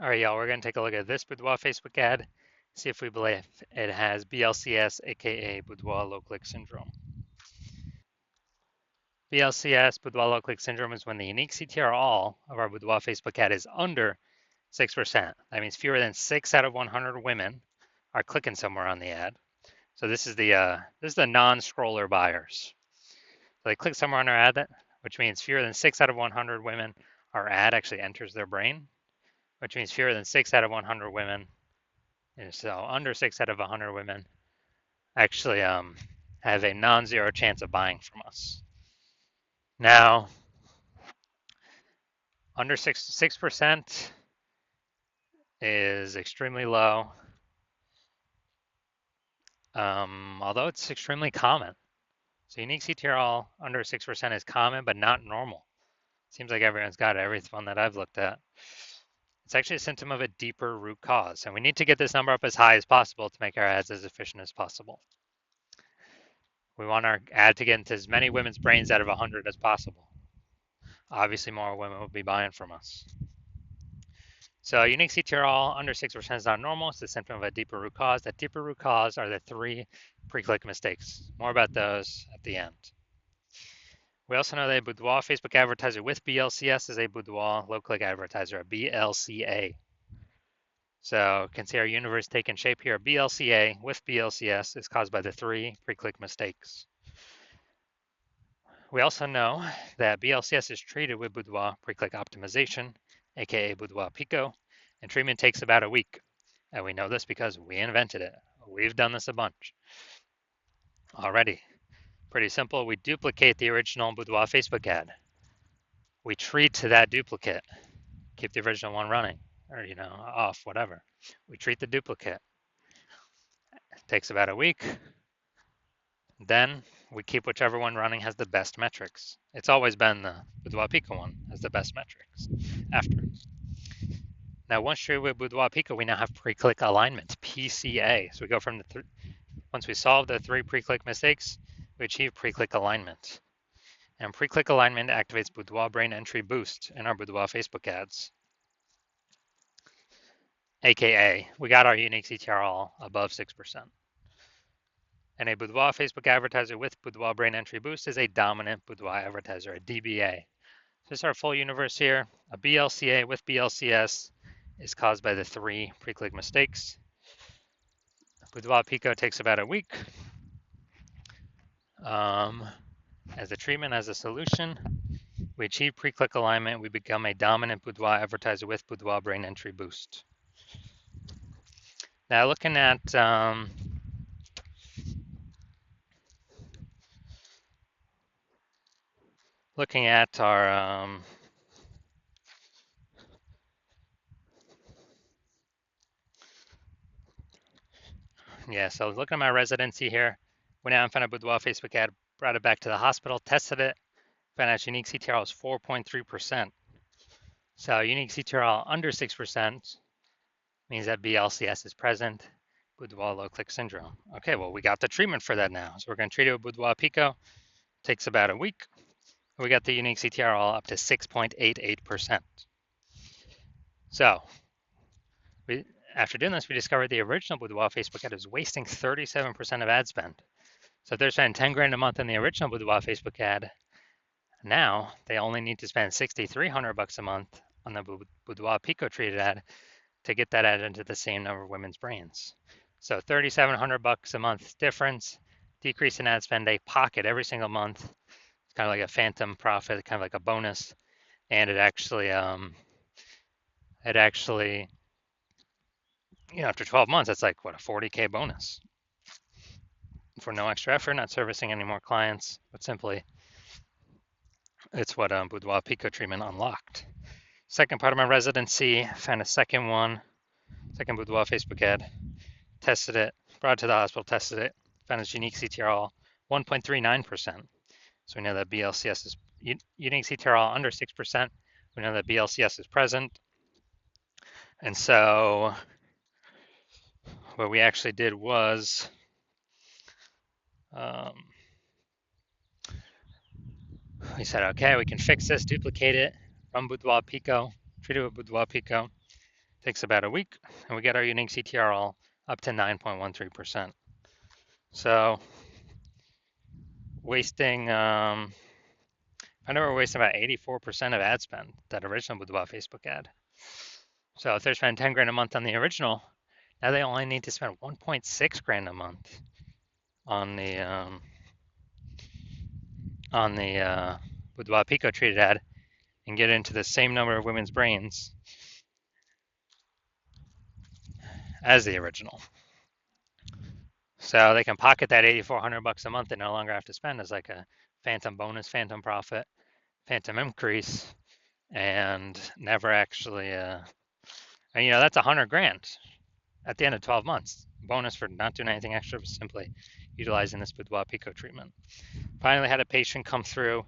All right, y'all, we're going to take a look at this Boudoir Facebook ad, see if we believe it has BLCS, aka Boudoir low click syndrome. BLCS, Boudoir low click syndrome, is when the unique CTR all of our Boudoir Facebook ad is under 6%. That means fewer than 6 out of 100 women are clicking somewhere on the ad. So this is the non-scroller buyers. So they click somewhere on our ad, which means fewer than 6 out of 100 women, our ad actually enters their brain, which means fewer than 6 out of 100 women. And so under 6 out of 100 women actually have a non-zero chance of buying from us. Now, under 6% is extremely low, although it's extremely common. So unique CTRL under 6% is common, but not normal. Seems like everyone's got it, every one that I've looked at. It's actually a symptom of a deeper root cause, and we need to get this number up as high as possible to make our ads as efficient as possible. We want our ad to get into as many women's brains out of 100 as possible. Obviously, more women will be buying from us. So unique CTRL under 6% is not normal. It's a symptom of a deeper root cause. That deeper root cause are the 3 pre-click mistakes. More about those at the end. We also know that a Boudoir Facebook advertiser with BLCS is a Boudoir low-click advertiser, a BLCA. So you can see our universe taking shape here. BLCA with BLCS is caused by the 3 pre-click mistakes. We also know that BLCS is treated with Boudoir pre-click optimization, aka Boudoir Pico, and treatment takes about a week. And we know this because we invented it. We've done this a bunch already. Pretty simple. We duplicate the original Boudoir Facebook ad. We treat to that duplicate, keep the original one running, or off, whatever. We treat the duplicate. It takes about a week. Then we keep whichever one running has the best metrics. It's always been the Boudoir Pico one has the best metrics after. Now, once treated with Boudoir Pico, we now have pre-click alignment, PCA. So we go from once we solve the 3 pre-click mistakes, we achieve pre-click alignment. And pre-click alignment activates Boudoir brain entry boost in our Boudoir Facebook ads. AKA, we got our unique CTRL above 6%. And a Boudoir Facebook advertiser with Boudoir brain entry boost is a dominant Boudoir advertiser, a DBA. So this is our full universe here. A BLCA with BLCS is caused by the 3 pre-click mistakes. Boudoir Pico takes about a week. As a treatment, as a solution, we achieve pre-click alignment. We become a dominant Boudoir advertiser with Boudoir brain entry boost. Now looking at our so looking at my residency here, went out and found a Boudoir Facebook ad, brought it back to the hospital, tested it, found out unique CTRL is 4.3%. So unique CTRL under 6% means that BLCS is present, Boudoir low click syndrome. Okay, well, we got the treatment for that now. So we're going to treat it with Boudoir Pico. Takes about a week. We got the unique CTRL up to 6.88%. So after doing this, we discovered the original Boudoir Facebook ad was wasting 37% of ad spend. So if they're spending 10 grand a month on the original Boudoir Facebook ad, now they only need to spend 6,300 bucks a month on the Boudoir Pico treated ad to get that ad into the same number of women's brains. So 3,700 bucks a month difference, decrease in ad spend. They pocket every single month. It's kind of like a phantom profit, kind of like a bonus, and it actually after 12 months, that's like what, a 40K bonus for no extra effort, not servicing any more clients, but simply it's what Boudoir Pico treatment unlocked. Second part of my residency, found a second Boudoir Facebook ad, tested it, brought it to the hospital, tested it, found its unique CTRL 1.39%. So we know that BLCS is unique CTRL under 6%. We know that BLCS is present. And so what we actually did was we said, okay, we can fix this, duplicate it, run Boudoir Pico, treat it with Boudoir Pico. Takes about a week, and we get our unique CTR all up to 9.13%. So wasting, I know we're wasting about 84% of ad spend, that original Boudoir Facebook ad. So if they're spending 10 grand a month on the original, now they only need to spend 1.6 grand a month on the Boudoir Pico treated ad and get into the same number of women's brains as the original. So they can pocket that $8,400 a month and no longer have to spend as like a phantom bonus, phantom profit, phantom increase, and never actually, and that's 100 grand at the end of 12 months. Bonus for not doing anything extra, but simply utilizing this Boudoir Pico treatment. Finally had a patient come through.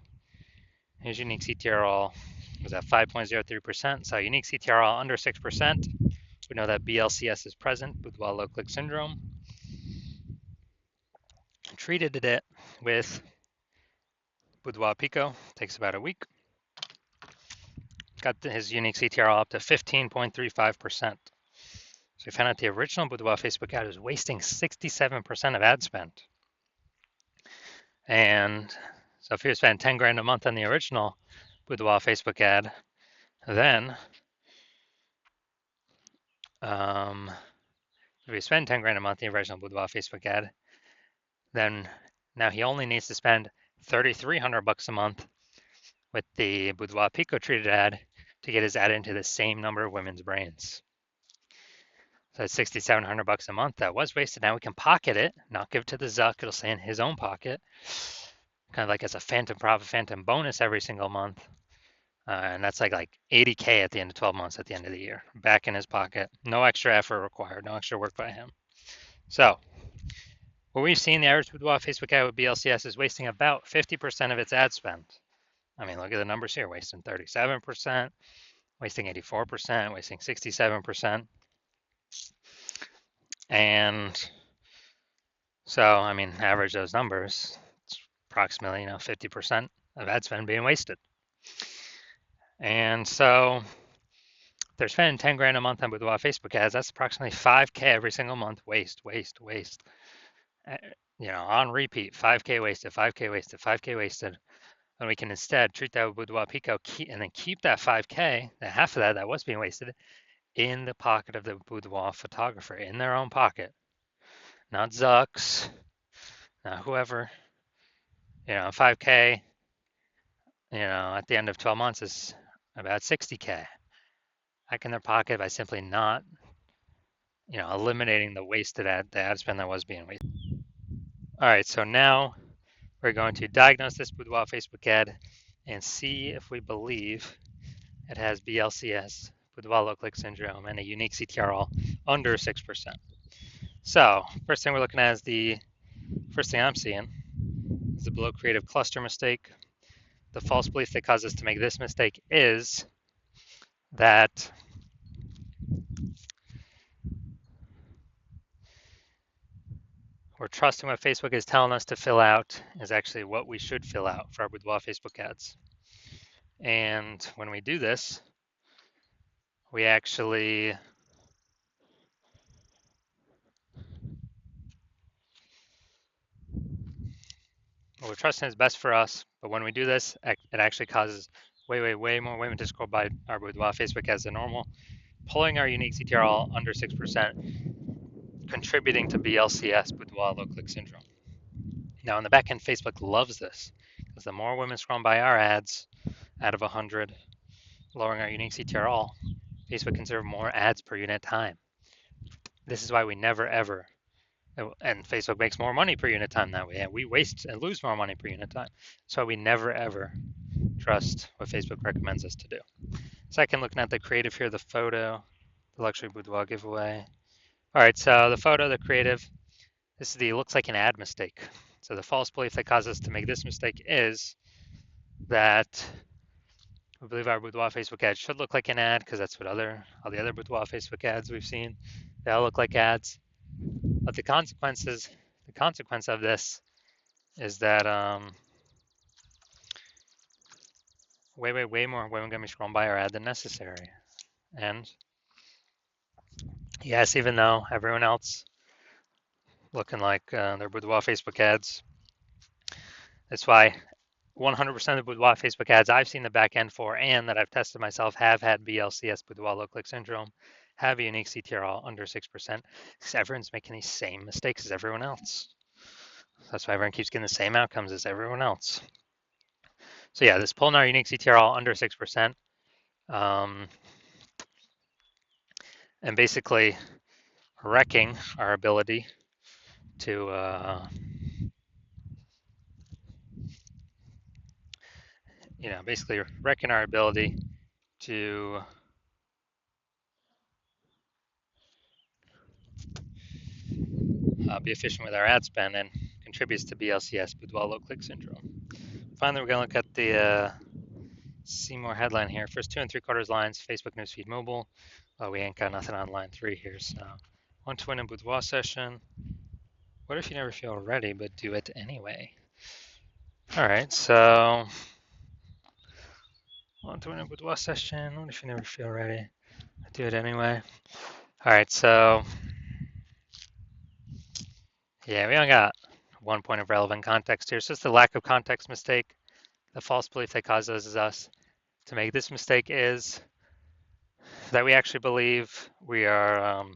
His unique CTRL was at 5.03%. So unique CTRL under 6%. We know that BLCS is present, Boudoir low click syndrome. Treated it with Boudoir Pico. Takes about a week. Got his unique CTRL up to 15.35%. So we found out the original Boudoir Facebook ad was wasting 67% of ad spend. And so if you spend 10 grand a month on the original Boudoir Facebook ad, then if you spend 10 grand a month on the original Boudoir Facebook ad, then now he only needs to spend $3,300 a month with the Boudoir Pico treated ad to get his ad into the same number of women's brains. So it's $6,700 a month that was wasted. Now we can pocket it, not give it to the Zuck. It'll stay in his own pocket, kind of like as a phantom profit, phantom bonus every single month. And that's like 80K at the end of 12 months at the end of the year, back in his pocket. No extra effort required, no extra work by him. So what we've seen, the average Boudoir Facebook ad with BLCS is wasting about 50% of its ad spend. I mean, look at the numbers here, wasting 37%, wasting 84%, wasting 67%. And so, I mean, average those numbers, it's approximately, 50% of ad spend being wasted. And so they're spending 10 grand a month on Boudoir Facebook ads. That's approximately 5K every single month. Waste. On repeat, 5K wasted, 5K wasted, 5K wasted. And we can instead treat that with Boudoir Pico and then keep that 5K, that half of that was being wasted, in the pocket of the Boudoir photographer, in their own pocket. Not Zucks, not whoever. 5K, at the end of 12 months is about 60K back in their pocket by simply not, eliminating the wasted the ad spend that was being wasted. All right, so now we're going to diagnose this Boudoir Facebook ad and see if we believe it has BLCS, Boudoir low click syndrome, and a unique CTRL under 6%. So first thing we're looking at is the first thing I'm seeing is the below creative cluster mistake. The false belief that caused us to make this mistake is that we're trusting what Facebook is telling us to fill out is actually what we should fill out for our Boudoir Facebook ads. And when we do this, we actually we're trusting is best for us, but when we do this, it actually causes way more women to scroll by our Boudoir Facebook ads than normal, pulling our unique CTRL under 6%, contributing to BLCS, Boudoir low click syndrome. Now, on the back end, Facebook loves this because the more women scroll by our ads out of 100, lowering our unique CTRL, Facebook can serve more ads per unit time. This is why we never ever, and Facebook makes more money per unit time that way, and we waste and lose more money per unit time. So we never ever trust what Facebook recommends us to do. Second, looking at the creative here, the photo, the luxury boudoir giveaway. All right, so the photo, the creative, this is the looks like an ad mistake. So the false belief that caused us to make this mistake is that we believe our Boudoir Facebook ad should look like an ad because that's what all the other Boudoir Facebook ads we've seen, they all look like ads. But the consequence of this is that way more women gonna be scrolling by our ad than necessary. And Yes, even though everyone else looking like their Boudoir Facebook ads. That's why 100% of Boudoir Facebook ads I've seen the back end for and that I've tested myself have had BLCS, Boudoir low click syndrome, have a unique CTR under 6%, because everyone's making these same mistakes as everyone else. That's why everyone keeps getting the same outcomes as everyone else. So yeah, this pulling our unique CTR under 6%, and basically wrecking our ability to basically wrecking our ability to be efficient with our ad spend and contributes to BLCS, Boudoir low click syndrome. Finally, we're going to look at the see more headline here. First 2 3/4 lines, Facebook newsfeed mobile. Well, we ain't got nothing on line 3 here, so want to win a Boudoir session. What if you never feel ready, but do it anyway? All right, so want to win a Boudoir session. What if you never feel ready? Do it anyway. All right, so yeah, we only got 1 point of relevant context here. It's just the lack of context mistake. The false belief that causes us to make this mistake is that we actually believe we are,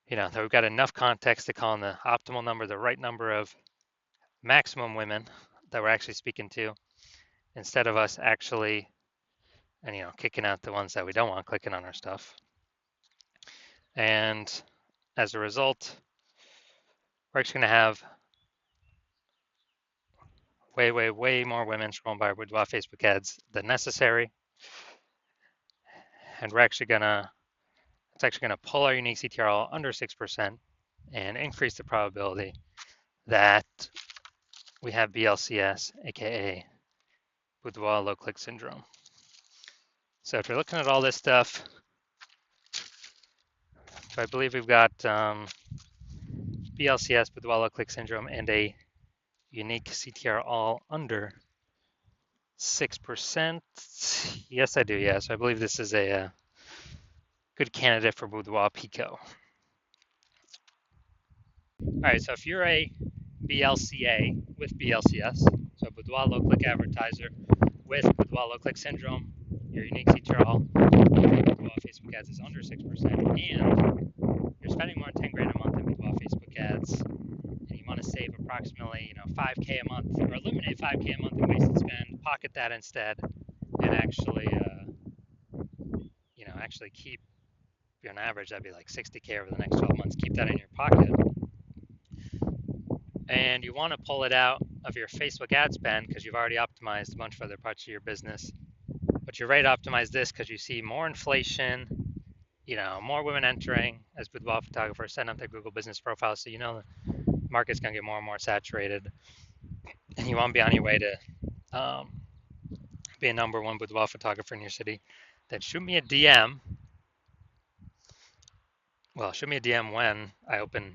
that we've got enough context to call in the optimal number, the right number of maximum women that we're actually speaking to, instead of us actually, and kicking out the ones that we don't want clicking on our stuff. And as a result, we're actually going to have way more women scrolling by our Boudoir Facebook ads than necessary. And it's actually gonna pull our unique CTRL under 6% and increase the probability that we have BLCS, aka Boudoir low click syndrome. So if you're looking at all this stuff, so I believe we've got BLCS, Boudoir low click syndrome, and a unique CTR all under 6%. Yes, I do. Yes, I believe this is a good candidate for Boudoir Pico. All right, so if you're a BLCA with BLCS, so Boudoir low click advertiser with Boudoir low click syndrome, your unique CTR Boudoir Facebook ads is under 6%, and you're spending more than 10 grand a month in Boudoir Facebook ads, and you want to save approximately 5K a month, or eliminate 5K a month in wasted spend, pocket that instead, and actually keep, on average, that'd be like 60K over the next 12 months. Keep that in your pocket. And you want to pull it out of your Facebook ad spend because you've already optimized a bunch of other parts of your business. But you're ready to optimize this because you see more inflation, more women entering as boudoir photographers, setting up their Google business profile. So the market's going to get more and more saturated. And you want to be on your way to be a #1 boudoir photographer in your city. Then shoot me a DM. Well, shoot me a DM when I open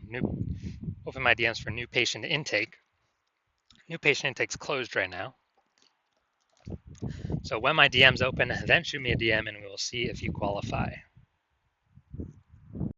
my DMs for new patient intake. New patient intake's closed right now. So when my DMs open, then shoot me a DM and we will see if you qualify.